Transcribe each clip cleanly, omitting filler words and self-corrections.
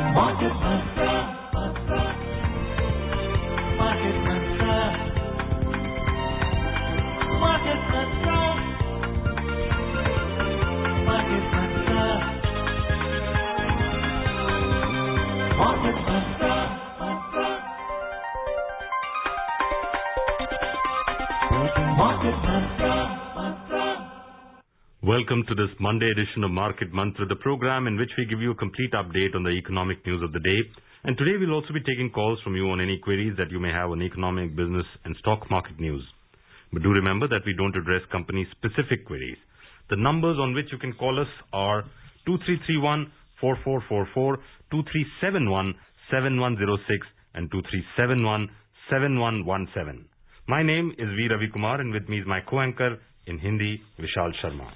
Market Mantra. Market Mantra. Market Mantra. Market Mantra. Market Mantra. Market Mantra. Welcome to this Monday edition of Market Mantra, the program in which we give you a complete update on the economic news of the day. And today we'll also be taking calls from you on any queries that you may have on economic, business and stock market news. But do remember that we don't address company-specific queries. The numbers on which you can call us are 2331-4444, 2371-7106 and 2371-7117. My name is V. Ravi Kumar and with me is my co-anchor in Hindi, Vishal Sharma.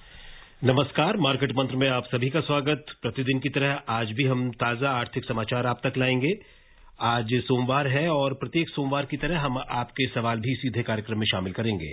नमस्कार, market मंत्र में आप सभी का स्वागत। प्रतिदिन की तरह आज भी हम ताजा आर्थिक समाचार आप तक लाएंगे। आज सोमवार है और प्रत्येक सोमवार की तरह हम आपके सवाल भी सीधे कार्यक्रम में शामिल करेंगे।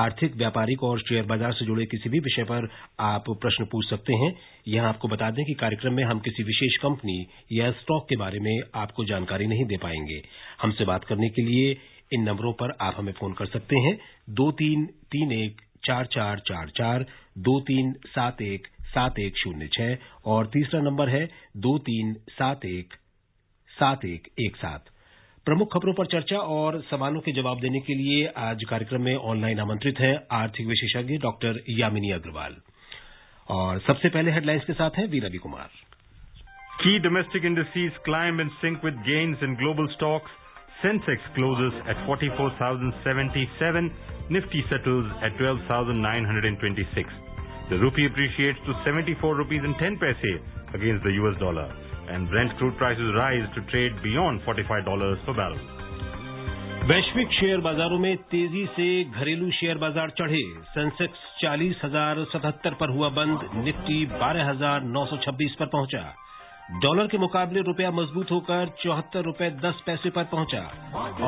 आर्थिक, व्यापारिक और शेयर बाजार से जुड़े किसी भी विषय पर आप प्रश्न पूछ सकते हैं। यहां आपको बता दें कि कार्यक्रम में हम किसी विशेष कंपनी या स्टॉक के बारे में आपको जानकारी नहीं दे पाएंगे। हमसे बात करने के लिए इन नंबरों पर आप हमें फोन कर सकते हैं 23314444, 23717106 और तीसरा नंबर है 23717117। प्रमुख खबरों पर चर्चा और सवालों के जवाब देने के लिए आज कार्यक्रम में ऑनलाइन आमंत्रित हैं आर्थिक विशेषज्ञ डॉक्टर यामिनी अग्रवाल। और सबसे पहले हेडलाइंस के साथ हैं V Ravi Kumar. Key domestic indices climb in sync with gains in global stocks. Sensex closes at 44,077. Nifty settles at 12,926. The rupee appreciates to 74 rupees and 10 paise against the US dollar. And Brent crude prices rise to trade beyond $45 per barrel. वैश्विक share बाजारों में तेजी से घरेलू share बाजार चढ़े। Sensex 40,077 पर हुआ बंद, निफ्टी 12,926 पर पहुंचा। डॉलर के मुकाबले रुपया मजबूत होकर 74 रुपए 10 पैसे पर पहुंचा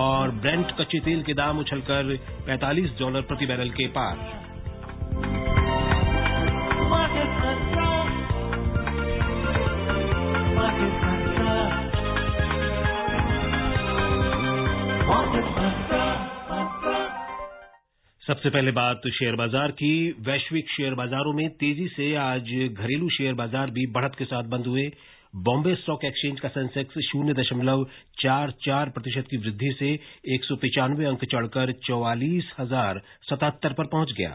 और ब्रेंट कच्चे तेल के दाम उछलकर $45 प्रति बैरल के पार। सबसे पहले बात शेयर बाजार की। वैश्विक शेयर बाजारों में तेजी से आज घरेलू शेयर बाजार भी बढ़त के साथ बंद हुए। बॉम्बे स्टॉक एक्सचेंज का सेंसेक्स 0.44% की वृद्धि से 195 अंक चढ़कर 44,077 पर पहुंच गया।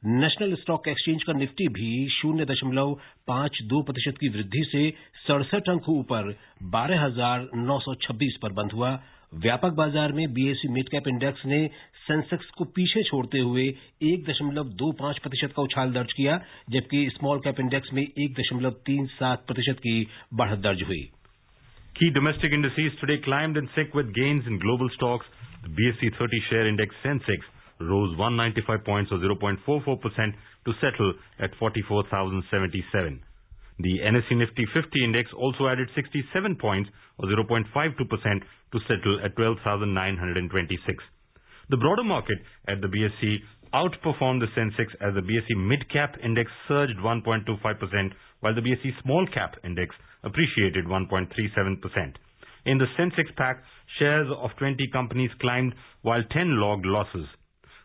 नेशनल स्टॉक एक्सचेंज का निफ्टी भी 0.52% की वृद्धि से 67 अंक ऊपर 12,926 पर बंद हुआ। व्यापक बाजार में बीएसई मिड कैप इंडेक्स ने सेंसेक्स को पीछे छोड़ते हुए 1.25% का उछाल दर्ज किया, जबकि स्मॉल कैप इंडेक्स में 1.37% की बढ़त दर्ज हुई। Key domestic indices today climbed in sync with gains in global stocks. The BSE 30 share index Sensex rose 195 points or 0.44% to settle at 44,077. The NSE Nifty 50 index also added 67 points or 0.52% to settle at 12,926. The broader market at the BSE outperformed the Sensex as the BSE mid-cap index surged 1.25%, while the BSE small-cap index appreciated 1.37%. In the Sensex pack, shares of 20 companies climbed while 10 logged losses.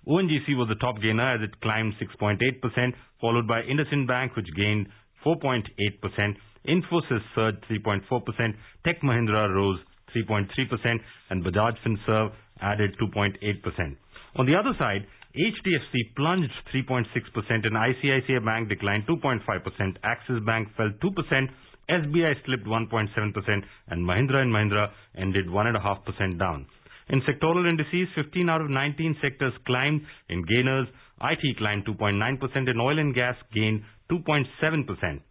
ONGC was the top gainer as it climbed 6.8%, followed by IndusInd Bank, which gained 4.8%. Infosys surged 3.4%. Tech Mahindra rose 3.3%, and Bajaj Finserv added 2.8%. On the other side, HDFC plunged 3.6% and ICICI Bank declined 2.5%. Axis Bank fell 2%. SBI slipped 1.7% and Mahindra & Mahindra ended 1.5% down. In sectoral indices, 15 out of 19 sectors climbed. In gainers, IT climbed 2.9% and oil and gas gained 2.7%.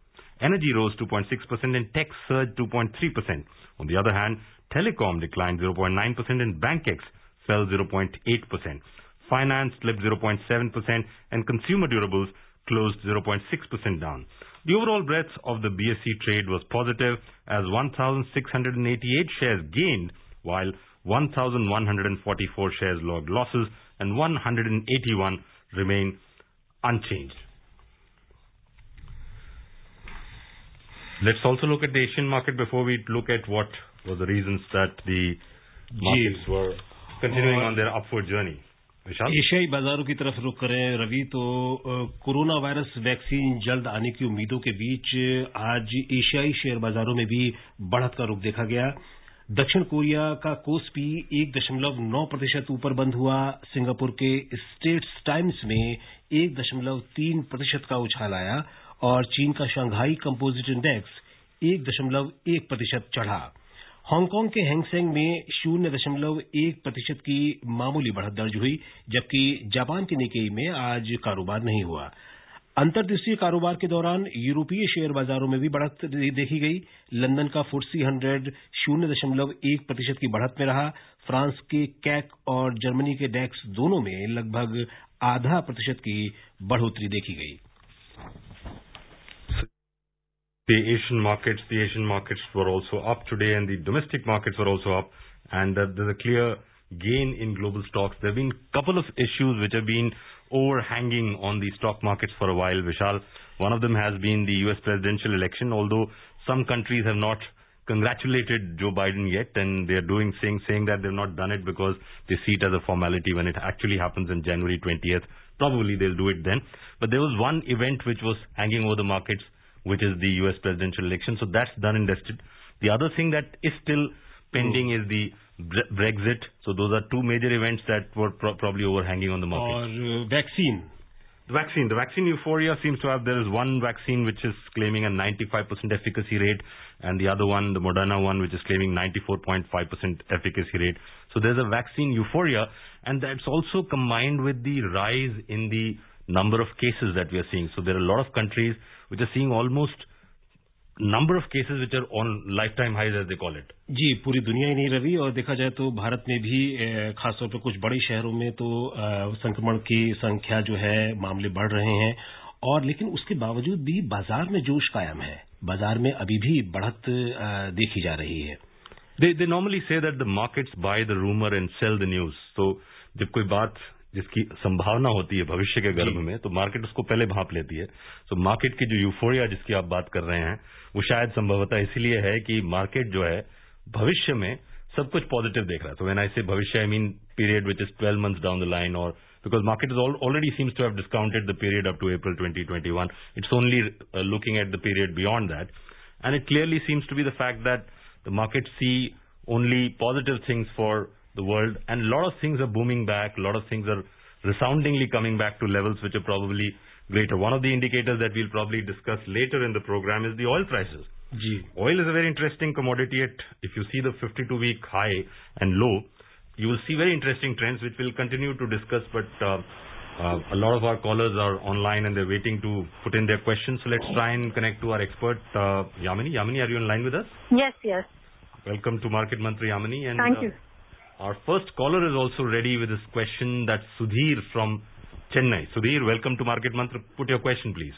Energy rose 2.6% and tech surged 2.3%. On the other hand, telecom declined 0.9% and BankX fell 0.8%. Finance slipped 0.7% and consumer durables closed 0.6% down. The overall breadth of the BSE trade was positive as 1,688 shares gained while 1,144 shares logged losses and 181 remain unchanged. Let's also look at the Asian market before we look at what were the reasons that the markets were continuing on their upward journey. विशाल, एशियाई बाजारों की तरफ रुख करें रवि, तो corona virus vaccine जल्द आने की उम्मीदों के बीच आज एशियाई शेयर बाजारों में भी बढ़त का रुख देखा गया। दक्षिण कोरिया का कोस्पी 1.9% ऊपर बंद हुआ। सिंगापुर के स्टेट्स टाइम्स में 1.3% का उछाल आया और चीन का शंघाई कंपोजिट इंडेक्स 1.1% चढ़ा। हांगकांग के हैंगसेंग में 0.1% की मामूली बढ़त दर्ज हुई, जबकि जापान के निकेई में आज कारोबार नहीं हुआ। अंतर्देशीय कारोबार के दौरान यूरोपीय शेयर बाजारों में भी बढ़त देखी गई। लंदन का FTSE 100 0.1% की बढ़त में रहा। फ्रांस के कैक और जर्मनी के डेक्स दोनों में लगभग 0.5% की बढ़ोतरी देखी गई। The Asian markets were also up today, and the domestic markets were also up, and there's a clear gain in global stocks. There have been a couple of issues which have been overhanging on the stock markets for a while, Vishal. One of them has been the US presidential election, although some countries have not congratulated Joe Biden yet, and they're saying that they've not done it because they see it as a formality. When it actually happens in January 20th, probably they'll do it then. But there was one event which was hanging over the markets, which is the US presidential election. So that's done and dusted. The other thing that is still pending is the Brexit. So those are two major events that were probably overhanging on the market. और vaccine, The vaccine euphoria seems to have, there is one vaccine which is claiming a 95% efficacy rate, and the other one, the Moderna one, which is claiming 94.5% efficacy rate. So there's a vaccine euphoria, and that's also combined with the rise in the number of cases that we are seeing. So there are a lot of countries which are seeing almost number of cases which are on lifetime highs, as they call it. जी, पूरी दुनिया ही नहीं रवि, और देखा जाए तो भारत में भी खासतौर पर कुछ बड़े शहरों में तो संक्रमण की संख्या जो है, मामले बढ़ रहे हैं, और लेकिन उसके बावजूद भी बाजार में जोश कायम है। बाजार में अभी भी बढ़त देखी जा रही है। They normally say that the markets buy the rumor and sell the news. So जब कोई बात जिसकी संभावना होती है भविष्य के गर्भ में, तो मार्केट उसको पहले भांप लेती है। तो मार्केट की जो यूफोरिया जिसकी आप बात कर रहे हैं, वो शायद संभवतः इसलिए है कि मार्केट जो है भविष्य में सब कुछ पॉजिटिव देख रहा है। तो व्हेन आई से भविष्य, I mean period which is 12 months down the line, or because market is already seems to have discounted the period up to April 2021. It's only looking at the period beyond that, and it clearly seems to be the fact that the markets see only positive things for the world, and a lot of things are booming back. A lot of things are resoundingly coming back to levels which are probably greater. One of the indicators that we'll probably discuss later in the program is the oil prices. Oil is a very interesting commodity. If you see the 52-week high and low, you will see very interesting trends which we'll continue to discuss, but a lot of our callers are online and they're waiting to put in their questions. So let's try and connect to our expert, Yamini. Yamini, are you in line with us? Yes. Welcome to Market Mantri, Yamini. And Thank you. Our first caller is also ready with his question. That's Sudhir from Chennai. Sudhir, welcome to Market Mantra. Put your question, please.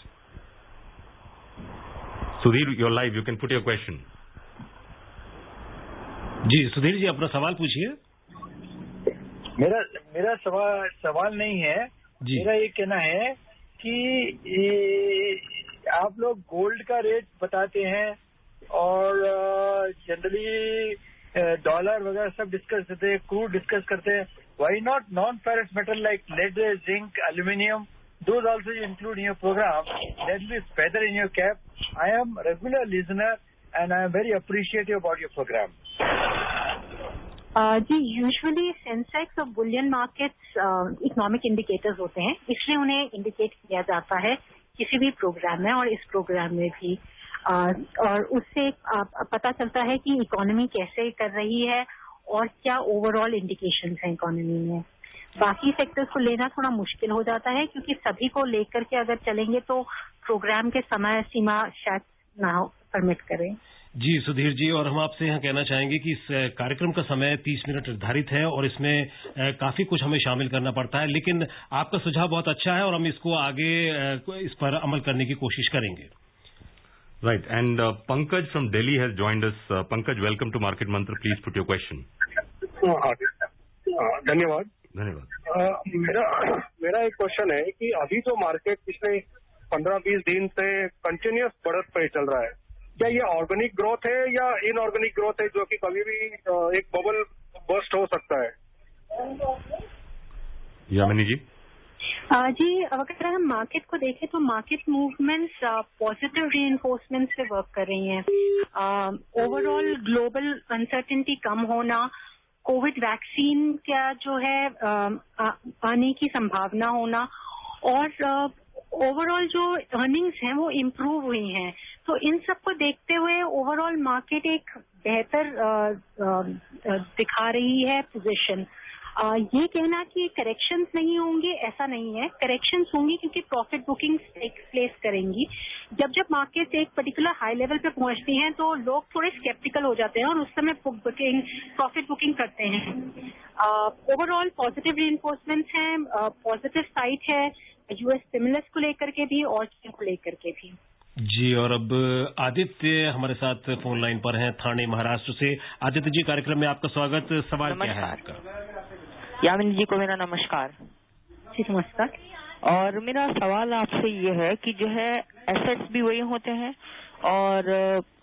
Sudhir, you're live. You can put your question. जी सुधीर जी, अपना सवाल पूछिए। मेरा सवाल नहीं है। मेरा ये कहना है कि आप लोग गोल्ड का रेट बताते हैं और जनरली डॉलर वगैरह सब डिस्कस करते हैं, क्रूड डिस्कस करते हैं। Why not non ferrous metal like lead, zinc, aluminium, those also you include in your programme? That will be feather in your cap. I am regular listener and I am very appreciative about your program. जी, usually sensex और bullion markets economic indicators होते हैं, इसलिए उन्हें indicate किया जाता है किसी भी प्रोग्राम में, और इस प्रोग्राम में भी और उससे पता चलता है कि इकोनॉमी कैसे कर रही है और क्या ओवरऑल इंडिकेशंस हैं इकोनॉमी में। बाकी सेक्टर्स को लेना थोड़ा मुश्किल हो जाता है, क्योंकि सभी को लेकर के अगर चलेंगे तो प्रोग्राम के समय सीमा शायद ना परमिट करें। जी सुधीर जी, और हम आपसे यहाँ कहना चाहेंगे कि इस कार्यक्रम का समय 30 मिनट निर्धारित है और इसमें काफी कुछ हमें शामिल करना पड़ता है, लेकिन आपका सुझाव बहुत अच्छा है और हम इसको आगे इस पर अमल करने की कोशिश करेंगे। Right, and Pankaj from Delhi has joined us. Pankaj, welcome to Market Mantra. Please put your question. धन्यवाद। मेरा एक क्वेश्चन है कि अभी जो मार्केट पिछले 15-20 दिन से कंटिन्यूअस बढ़त पे चल रहा है, क्या ये ऑर्गेनिक ग्रोथ है या इनऑर्गेनिक ग्रोथ है, जो कि कभी भी एक बबल बर्स्ट हो सकता है? यामिनी जी। जी, अगर हम मार्केट को देखें तो मार्केट मूवमेंट्स पॉजिटिव रीइंफोर्समेंट से वर्क कर रही हैं। ओवरऑल ग्लोबल अनसर्टेनिटी कम होना, कोविड वैक्सीन का जो है आने की संभावना होना, और ओवरऑल जो अर्निंग्स हैं वो इम्प्रूव हुई हैं। तो इन सब को देखते हुए ओवरऑल मार्केट एक बेहतर दिखा रही है पोजीशन। ये कहना कि करेक्शंस नहीं होंगे, ऐसा नहीं है। करेक्शंस होंगी क्योंकि प्रॉफिट बुकिंग टेक प्लेस करेंगी। जब जब मार्केट एक पर्टिकुलर हाई लेवल पे पहुंचती हैं तो लोग थोड़े स्केप्टिकल हो जाते हैं और उस समय बुकिंग प्रॉफिट बुकिंग करते हैं। ओवरऑल पॉजिटिव रीइंफोर्समेंट्स हैं, पॉजिटिव साइड है यूएस स्टिमुलस को लेकर के भी और चीन को लेकर के भी। जी, और अब आदित्य हमारे साथ फोन लाइन पर हैं ठाणे महाराष्ट्र से। आदित्य जी, कार्यक्रम में आपका स्वागत। सवाल क्या है आपका? यामिनी जी को मेरा नमस्कार। जी नमस्कार। और मेरा सवाल आपसे ये है कि जो है एसेट्स भी वही होते हैं और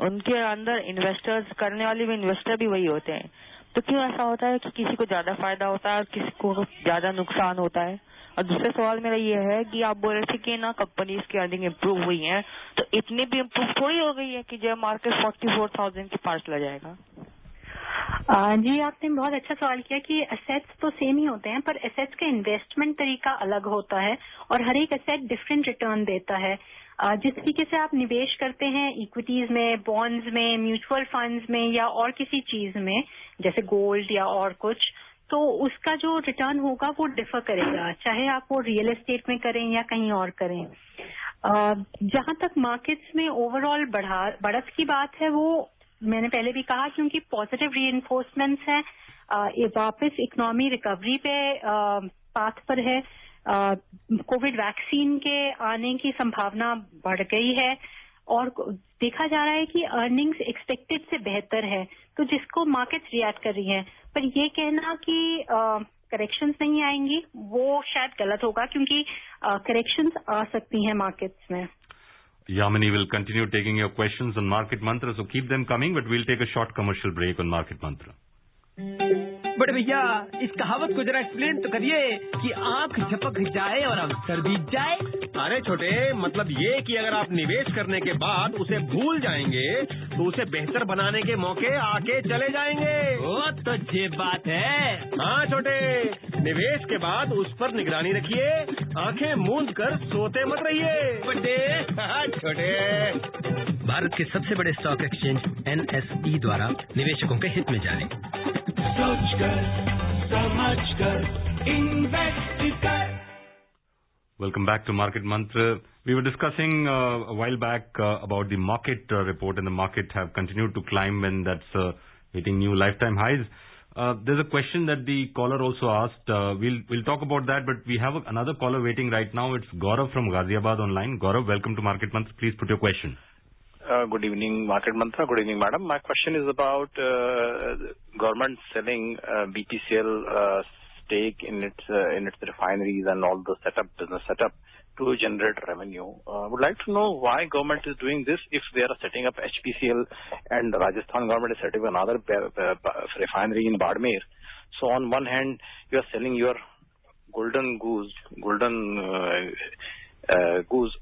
उनके अंदर इन्वेस्टर्स करने वाले भी इन्वेस्टर भी वही होते हैं, तो क्यों ऐसा होता है कि किसी को ज्यादा फायदा होता है और किसी को ज्यादा नुकसान होता है? और दूसरा सवाल मेरा ये है कि आप बोल रहे थे कि ना कंपनीज की अर्निंग इम्प्रूव हुई है, तो इतनी भी इम्प्रूव थोड़ी हो गई है कि जो मार्केट 44,000 के पास चला जाएगा? जी, आपने बहुत अच्छा सवाल किया कि एसेट्स तो सेम ही होते हैं, पर एसेट्स का इन्वेस्टमेंट तरीका अलग होता है और हर एक एसेट डिफरेंट रिटर्न देता है। जिस तरीके से आप निवेश करते हैं इक्विटीज में, बॉन्ड्स में, म्यूचुअल फंड्स में या और किसी चीज में जैसे गोल्ड या और कुछ, तो उसका जो रिटर्न होगा वो डिफर करेगा, चाहे आप वो रियल एस्टेट में करें या कहीं और करें। जहां तक मार्केट्स में ओवरऑल बढ़त की बात है, वो मैंने पहले भी कहा क्योंकि पॉजिटिव रीइंफोर्समेंट्स हैं, वापस इकोनॉमी रिकवरी पे पाथ पर है, कोविड वैक्सीन के आने की संभावना बढ़ गई है और देखा जा रहा है कि अर्निंग्स एक्सपेक्टेड से बेहतर है, तो जिसको मार्केट्स रिएक्ट कर रही हैं। पर ये कहना कि करेक्शंस नहीं आएंगी वो शायद गलत होगा, क्योंकि करेक्शंस आ सकती हैं मार्केट्स में। Yamini will continue taking your questions on Market Mantra, so keep them coming, but we'll take a short commercial break on Market Mantra. बड़े भैया, इस कहावत को जरा एक्सप्लेन तो करिए कि आंख झपक जाए और अवसर बीत जाए। अरे छोटे, मतलब ये कि अगर आप निवेश करने के बाद उसे भूल जाएंगे तो उसे बेहतर बनाने के मौके आके चले जाएंगे। वो तो ये बात है। हाँ छोटे, निवेश के बाद उस पर निगरानी रखिए, आंखें मूंद कर सोते मत रहिए। बड़े छोटे, भारत के सबसे बड़े स्टॉक एक्सचेंज NSE द्वारा निवेशकों के हित में जारी। सोच कर, समझ कर, इन्वेस्ट कर। Welcome back to Market Mantra. We were discussing a while back about the market report, and the market have continued to climb, and that's hitting new lifetime highs. There's a question that the caller also asked. We'll talk about that, but we have another caller waiting right now. It's Gaurav from Ghaziabad online. Gaurav, welcome to Market Mantra. Please put your question. Good evening, Market Mantra. Good evening, madam. My question is about government selling BPCL stake in its refineries and all the business setup to generate revenue. Would like to know why government is doing this if they are setting up HPCL and Rajasthan government is setting up another refinery in Badmer. So on one hand, you are selling your golden goose,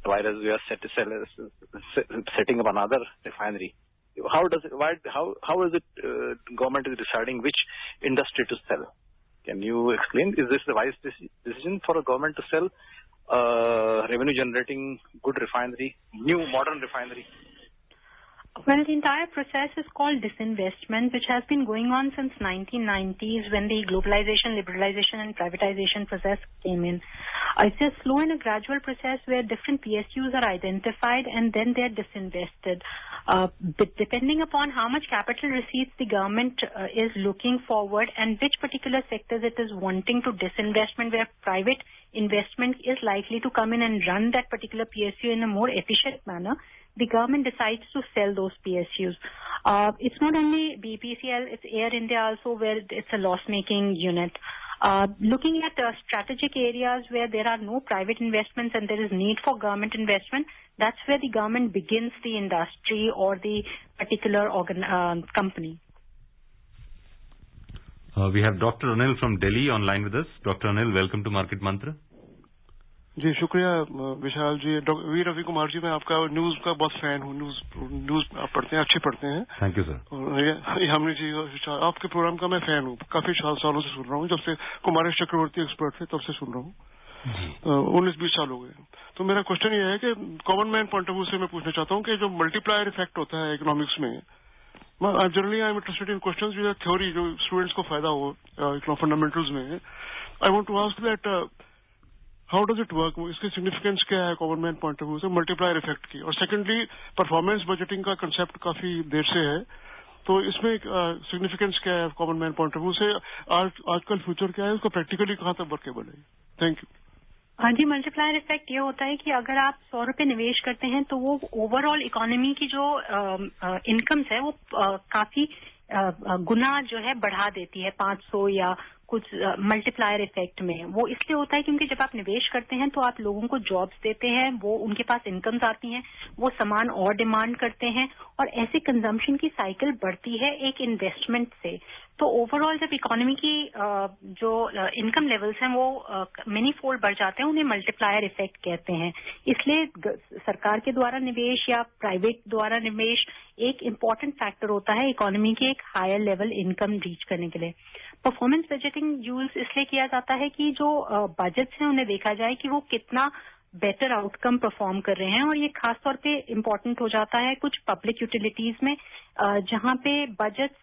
whereas we are setting up another refinery. How is it government is deciding which industry to sell? Can you explain? Is this the wise decision for a government to sell revenue generating good refinery, new modern refinery? Well, the entire process is called disinvestment, which has been going on since 1990s when the globalization, liberalization and privatization process came in. It's a slow and a gradual process where different PSUs are identified and then they're disinvested. Depending upon how much capital receipts the government is looking forward and which particular sectors it is wanting to disinvestment, where private investment is likely to come in and run that particular PSU in a more efficient manner, the government decides to sell those PSUs. It's not only BPCL, it's Air India also, where it's a loss-making unit. Looking at strategic areas where there are no private investments and there is need for government investment, that's where the government begins the industry or the particular company. We have Dr. Anil from Delhi online with us. Dr. Anil, welcome to Market Mantra. जी शुक्रिया विशाल जी। We Ravi Kumar ji, मैं आपका news का बहुत fan हूँ। News आप पढ़ते हैं, अच्छे पढ़ते हैं। Thank you sir. हमने जी आपके प्रोग्राम का मैं फैन हूँ, काफी सालों से सुन रहा हूँ। जब से कुमारेश चक्रवर्ती एक्सपर्ट थे तब से सुन रहा हूँ, 19-20 साल हो गए। तो मेरा क्वेश्चन ये है कि common man point of view से मैं पूछना चाहता हूँ कि जो मल्टीप्लायर इफेक्ट होता है इकोनॉमिक्स में, generally I am interested in questions with theory जो स्टूडेंट्स को फायदा हो फंडामेंटल्स में। I want to ask that how does it work, इसकी सिग्निफिकेंस क्या है common man point of view से मल्टीप्लायर इफेक्ट की। और सेकेंडली परफॉर्मेंस बजटिंग का कंसेप्ट काफी देर से है, तो इसमें सिग्निफिकेंस क्या है common man point of view से, आजकल फ्यूचर क्या है, उसका प्रैक्टिकली कहाँ तक वर्केबल है। Thank you. हाँ जी, मल्टीप्लायर इफेक्ट ये होता है कि अगर आप 100 रुपए निवेश करते हैं तो वो ओवरऑल इकोनॉमी की जो इनकम्स है वो काफी गुना जो है बढ़ा देती है, 500 या कुछ मल्टीप्लायर इफेक्ट में। वो इसलिए होता है क्योंकि जब आप निवेश करते हैं तो आप लोगों को जॉब्स देते हैं, वो उनके पास इनकम्स आती हैं, वो सामान और डिमांड करते हैं और ऐसे कंजम्पशन की साइकिल बढ़ती है एक इन्वेस्टमेंट से। तो ओवरऑल जब इकोनॉमी की जो इनकम लेवल्स हैं वो मेनी फोल्ड बढ़ जाते हैं, उन्हें मल्टीप्लायर इफेक्ट कहते हैं। इसलिए सरकार के द्वारा निवेश या प्राइवेट द्वारा निवेश एक इम्पॉर्टेंट फैक्टर होता है इकोनॉमी के एक हायर लेवल इनकम रीच करने के लिए। परफॉर्मेंस बजटिंग यूज इसलिए किया जाता है कि जो बजट्स हैं उन्हें देखा जाए कि वो कितना बेटर आउटकम परफॉर्म कर रहे हैं, और ये खास तौर पे इम्पोर्टेंट हो जाता है कुछ पब्लिक यूटिलिटीज में जहां पे बजट्स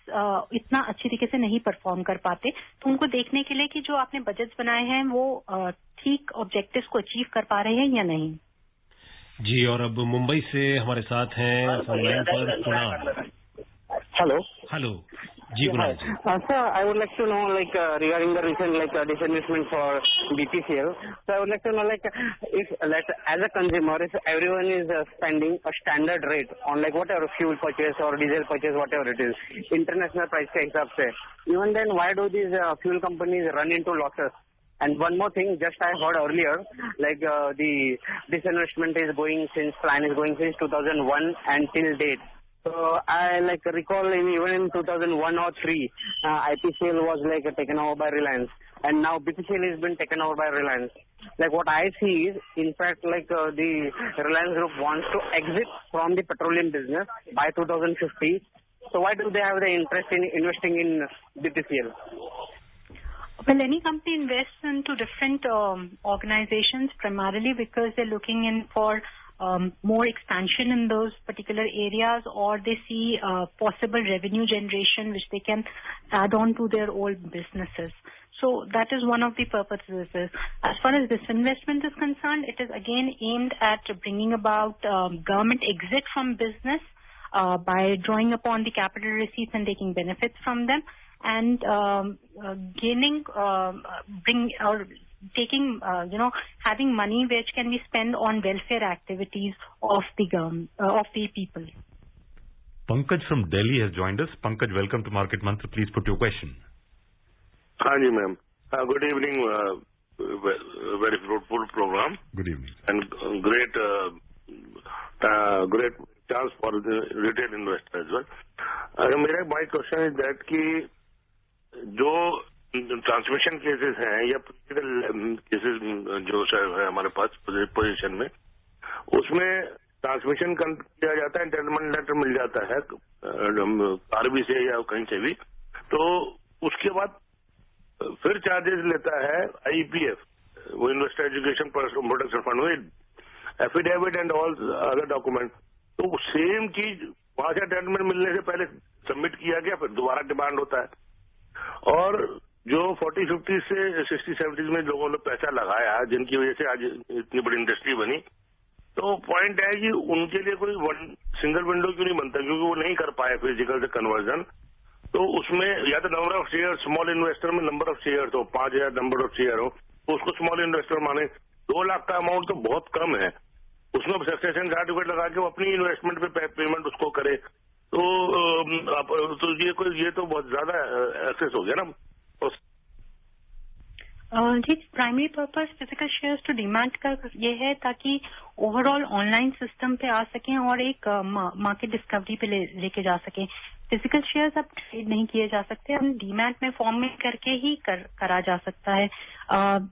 इतना अच्छी तरीके से नहीं परफॉर्म कर पाते, तो उनको देखने के लिए कि जो आपने बजट्स बनाए हैं वो ठीक ऑब्जेक्टिव्स को अचीव कर पा रहे हैं या नहीं। जी, और अब मुंबई से हमारे साथ हैं ऑनलाइन पर Kunal. Hello ji Kunal ji. Sir, I would like to know regarding the recent disinvestment for BPCL. So I would like to know if as a consumer, if everyone is spending a standard rate on whatever fuel purchase or diesel purchase, whatever it is, international price के हिसाब से, even then why do these fuel companies run into losses? And one more thing, just I heard earlier, the disinvestment plan is going since 2001 and till date. So I recall even in 2001 or 3, IPCL was taken over by Reliance, and now BPCL has been taken over by Reliance. What I see is, in fact, the Reliance Group wants to exit from the petroleum business by 2050. So why do they have the interest in investing in BPCL? Well, any company invests into different organizations primarily because they're looking in for more expansion in those particular areas, or they see possible revenue generation which they can add on to their old businesses. So that is one of the purposes. As far as this investment is concerned, it is again aimed at bringing about government exit from business by drawing upon the capital receipts and taking benefits from them, and having money which can be spent on welfare activities of the people. Pankaj from Delhi has joined us. Pankaj, welcome to Market Mantra. Please put your question. हाँ जी ma'am, good evening. Very fruitful program. Good evening. And great chance for the retail investor as well. My question is that कि जो transmission cases हैं या political cases जो है हमारे पास position में, उसमें ट्रांसमिशन किया जाता है, एंटाइटलमेंट लेटर मिल जाता है आरबी से या कहीं से भी, तो उसके बाद फिर चार्जेस लेता है आईपीएफ, वो investor education protection fund, with affidavit and all other document. तो सेम चीज वहां से एंटाइटलमेंट मिलने से पहले सबमिट किया गया, फिर दोबारा डिमांड होता है। और जो 40-50 से 60-70 में लोगों ने पैसा लगाया, जिनकी वजह से आज इतनी बड़ी इंडस्ट्री बनी, तो पॉइंट है कि उनके लिए कोई सिंगल विंडो क्यों नहीं बनता, क्योंकि वो नहीं कर पाए फिजिकल से कन्वर्जन। तो उसमें या तो number of share, small investor में नंबर ऑफ शेयर हो, 5000 नंबर ऑफ शेयर हो, तो उसको स्मॉल इन्वेस्टर माने। 2 लाख का अमाउंट तो बहुत कम है, उसमें सक्सेशन सर्टिफिकेट लगा के वो अपनी इन्वेस्टमेंट पे पेमेंट उसको करे, तो ये तो बहुत ज्यादा एक्सेस हो गया ना। जी, primary purpose physical shares to demat का ये है ताकि ओवरऑल ऑनलाइन सिस्टम पे आ सकें और एक मार्केट डिस्कवरी पे लेके जा सकें। फिजिकल शेयर्स अब ट्रेड नहीं किए जा सकते, हम डीमैट में फॉर्म में करके ही करा जा सकता है।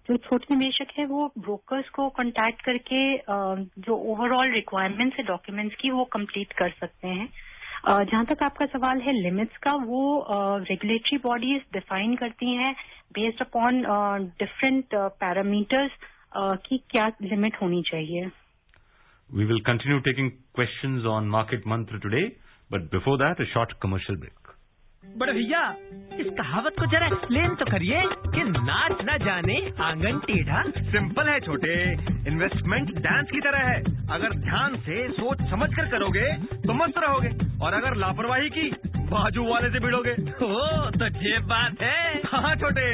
जो छोटे निवेशक है वो ब्रोकर्स को कांटेक्ट करके जो ओवरऑल रिक्वायरमेंट्स है डॉक्यूमेंट्स की वो कंप्लीट कर सकते हैं। जहां तक आपका सवाल है लिमिट्स का, वो रेगुलेटरी बॉडीज डिफाइन करती हैं बेस्ड अपॉन डिफरेंट पैरामीटर्स की क्या लिमिट होनी चाहिए। We will continue taking questions on Market Mantra today, but before that, a short commercial break. बड़े भैया, इस कहावत को जरा एक्सप्लेन तो करिए कि नाच न जाने आंगन टेढ़ा। सिंपल है छोटे, इन्वेस्टमेंट डांस की तरह है। अगर ध्यान से सोच समझ कर करोगे तो मस्त रहोगे, और अगर लापरवाही की बाजू वाले से भिड़ोगे। ओ, तो ये बात है। हाँ छोटे,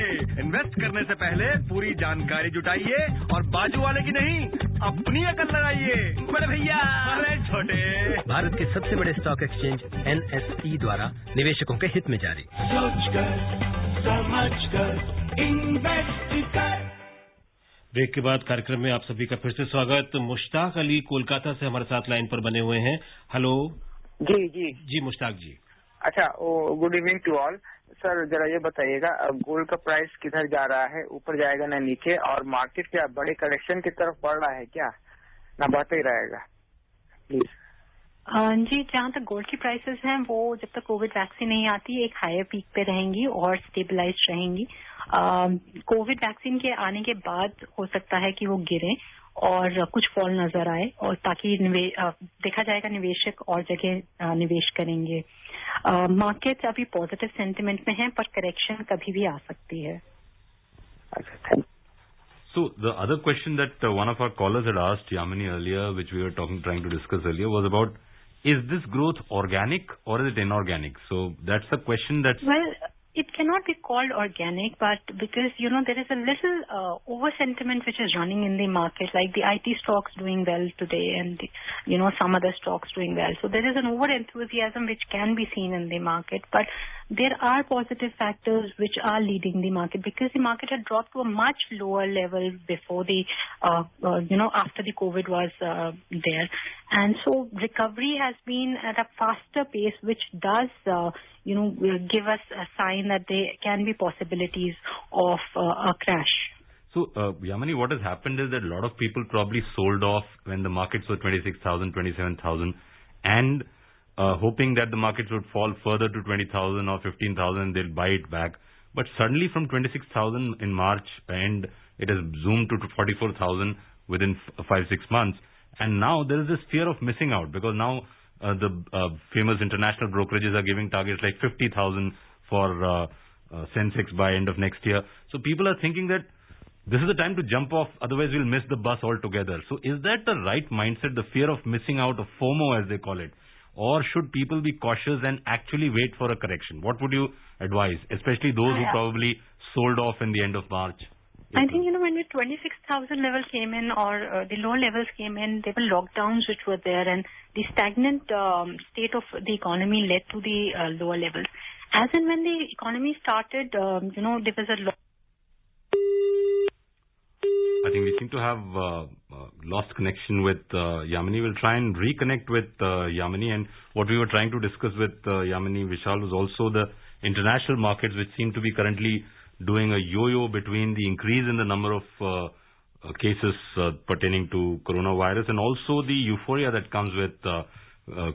इन्वेस्ट करने से पहले पूरी जानकारी जुटाइए और बाजू वाले की नहीं, अपनी अकल लगाइए। बड़े भैया। अरे छोटे, भारत के सबसे बड़े स्टॉक एक्सचेंज NSE द्वारा निवेशकों के हित में जारी। सोच कर समझ कर इन्वेस्ट कर। ब्रेक के बाद कार्यक्रम में आप सभी का फिर से स्वागत। मुश्ताक अली कोलकाता से हमारे साथ लाइन पर बने हुए हैं। हेलो। जी मुश्ताक जी। अच्छा, good evening to all. Sir जरा ये बताइएगा, गोल्ड का प्राइस किधर जा रहा है, ऊपर जाएगा ना नीचे, और मार्केट क्या बड़े करेक्शन की तरफ बढ़ रहा है क्या, ना बढ़ते ही रहेगा प्लीज। जी, जहाँ तक गोल्ड की प्राइसेस हैं वो जब तक कोविड वैक्सीन नहीं आती एक हायर पीक पे रहेंगी और स्टेबलाइज रहेंगी। कोविड वैक्सीन के आने के बाद हो सकता है कि वो गिरे और कुछ फॉल नजर आए, और ताकि देखा जाएगा निवेशक और जगह निवेश करेंगे। मार्केट अभी पॉजिटिव सेंटिमेंट में है, पर करेक्शन कभी भी आ सकती है। So the other question that one of our callers had asked Yamini earlier, which we were trying to discuss earlier, was about, is this growth organic or is it inorganic? So that's the question that's... Well, it cannot be called organic, but because, there is a little over-sentiment which is running in the market, like the IT stocks doing well today and, some other stocks doing well. So there is an over-enthusiasm which can be seen in the market, but there are positive factors which are leading the market, because the market had dropped to a much lower level before the, after the COVID was there. And so recovery has been at a faster pace, which does, give us a sign that there can be possibilities of a crash. So, Yamini, what has happened is that a lot of people probably sold off when the markets were 26,000, 27,000, and hoping that the markets would fall further to 20,000 or 15,000, they'll buy it back. But suddenly from 26,000 in March end, it has zoomed to 44,000 within 5-6 months. And now there is this fear of missing out, because now the famous international brokerages are giving targets like 50,000 for Sensex by end of next year. So people are thinking that this is the time to jump off, otherwise we'll miss the bus altogether. So is that the right mindset, the fear of missing out, of FOMO as they call it? Or should people be cautious and actually wait for a correction? What would you advise, especially those who probably sold off in the end of March? I think, when the 26,000 level came in, or the lower levels came in, there were lockdowns which were there, and the stagnant state of the economy led to the lower levels. As and when the economy started, there was a I think we seem to have lost connection with Yamini. We'll try and reconnect with Yamini. And what we were trying to discuss with Yamini, Vishal, was also the international markets, which seem to be currently doing a yo-yo between the increase in the number of cases pertaining to coronavirus and also the euphoria that comes with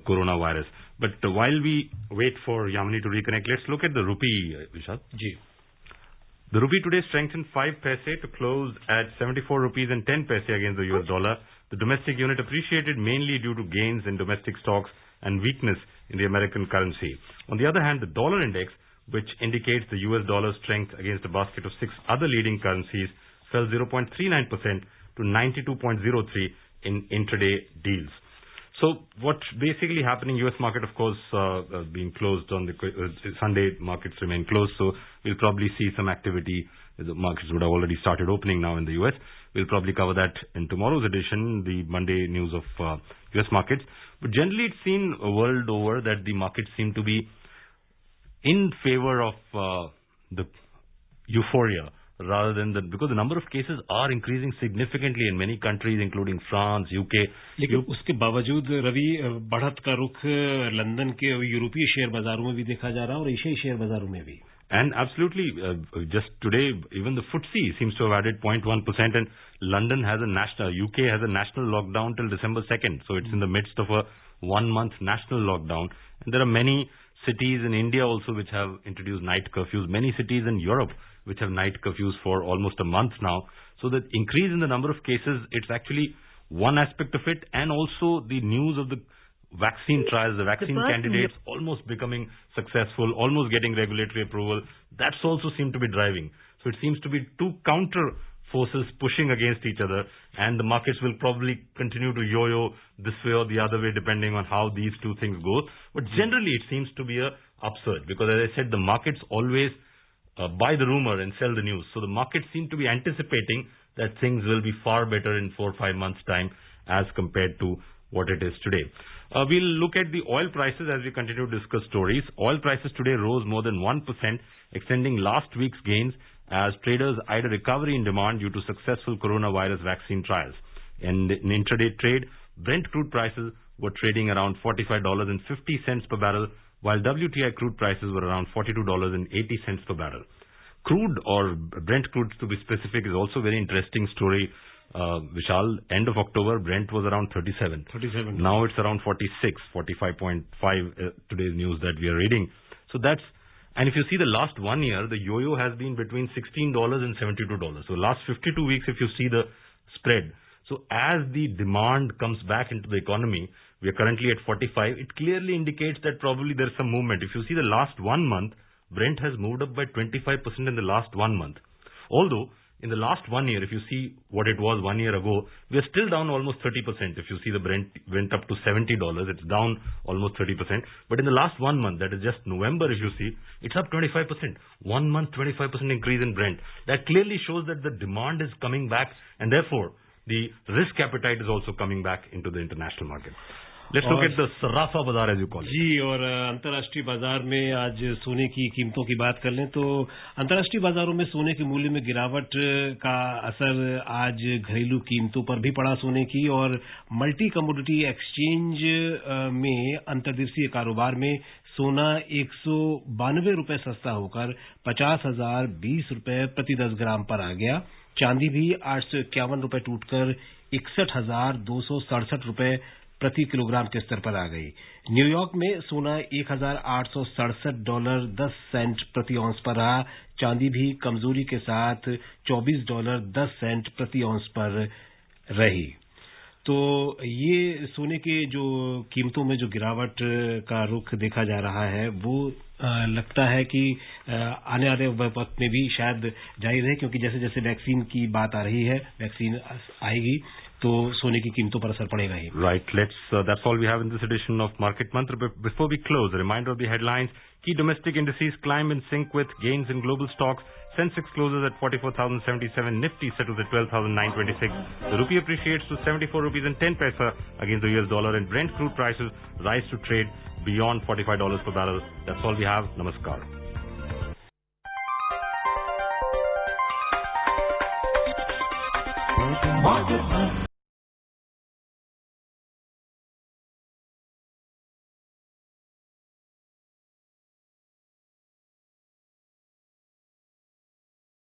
coronavirus. But while we wait for Yamini to reconnect, let's look at the rupee, Vishal. Ji. The rupee today strengthened 5 paise to close at 74 rupees and 10 paise against the US dollar. The domestic unit appreciated mainly due to gains in domestic stocks and weakness in the American currency. On the other hand, the dollar index, which indicates the US dollar strength against a basket of 6 other leading currencies, fell 0.39% to 92.03 in intraday deals. So what's basically happening, US market, of course, being closed on the Sunday, markets remain closed, so we'll probably see some activity. The markets would have already started opening now in the US. We'll probably cover that in tomorrow's edition, the Monday news of US markets. But generally, it's seen world over that the markets seem to be in favor of the euphoria rather than because the number of cases are increasing significantly in many countries, including France, UK. लेकिन उसके बावजूद रवि बढ़त का रुख London के यूरोपीय share बाजारों में भी देखा जा रहा है और एशियाई शेयर बाजारों में भी. And absolutely, just today, even the FTSE seems to have added 0.1%, and London has UK has a national lockdown till December 2nd. So it's in the midst of a 1-month national lockdown. And there are many cities in India also which have introduced night curfews, many cities in Europe which have night curfews for almost a month now. So the increase in the number of cases, it's actually one aspect of it, and also the news of the vaccine trials, the vaccine candidates almost becoming successful, almost getting regulatory approval. That's also seemed to be driving. So it seems to be two counter forces pushing against each other, and the markets will probably continue to yo-yo this way or the other way depending on how these two things go. But generally it seems to be a upsurge because, as I said, the markets always buy the rumor and sell the news. So the markets seem to be anticipating that things will be far better in 4 or 5 months' time as compared to what it is today. We'll look at the oil prices as we continue to discuss stories. Oil prices today rose more than 1%, extending last week's gains as traders eyed a recovery in demand due to successful coronavirus vaccine trials. In intraday trade, Brent crude prices were trading around $45.50 per barrel, while WTI crude prices were around $42.80 per barrel. Crude, or Brent crude to be specific, is also a very interesting story. Vishal, end of October, Brent was around 37. Now it's around 46, 45.5, today's news that we are reading. So that's, and if you see the last 1 year, the yo-yo has been between $16 and $72. So last 52 weeks, if you see the spread. So as the demand comes back into the economy, we are currently at 45. It clearly indicates that probably there's some movement. If you see the last 1 month, Brent has moved up by 25% in the last 1 month. Although, in the last 1 year, if you see what it was 1 year ago, we are still down almost 30%. If you see the Brent went up to $70, it's down almost 30%. But in the last 1 month, that is just November, if you see, it's up 25%. 1 month, 25% increase in Brent. That clearly shows that the demand is coming back, and therefore, the risk appetite is also coming back into the international market. Let's look at the Sarafa Bazaar, as you call it. जी, और अंतर्राष्ट्रीय बाजार में आज सोने की कीमतों की बात कर लें तो अंतर्राष्ट्रीय बाजारों में सोने के मूल्य में गिरावट का असर आज घरेलू कीमतों पर भी पड़ा सोने की, और मल्टी कमोडिटी एक्सचेंज में अंतर्दिवसीय कारोबार में सोना 192 रुपए सस्ता होकर 50,020 रुपए प्रति 10 ग्राम पर आ गया. चांदी भी 851 रुपए टूटकर 61,267 रुपए प्रति किलोग्राम के स्तर पर आ गई. न्यूयॉर्क में सोना $1,867.10 प्रति औंस पर रहा. चांदी भी कमजोरी के साथ $24.10 प्रति औंस पर रही. तो ये सोने के जो कीमतों में जो गिरावट का रुख देखा जा रहा है वो लगता है कि आने वाले वक्त में भी शायद जारी रहे, क्योंकि जैसे जैसे वैक्सीन की बात आ रही है, वैक्सीन आएगी तो सोने की कीमतों पर असर पड़ेगा ही. Right, that's all we have in this edition of Market Mantra. Before we close, a reminder of the headlines. Key domestic indices climb in sync with gains in global stocks. Sensex closes at 44,077. Nifty settles at 12,926. The rupee appreciates to 74 rupees and 10 paisa against the US dollar, and Brent crude prices rise to trade beyond $45 per barrel. That's all we have. Namaskar.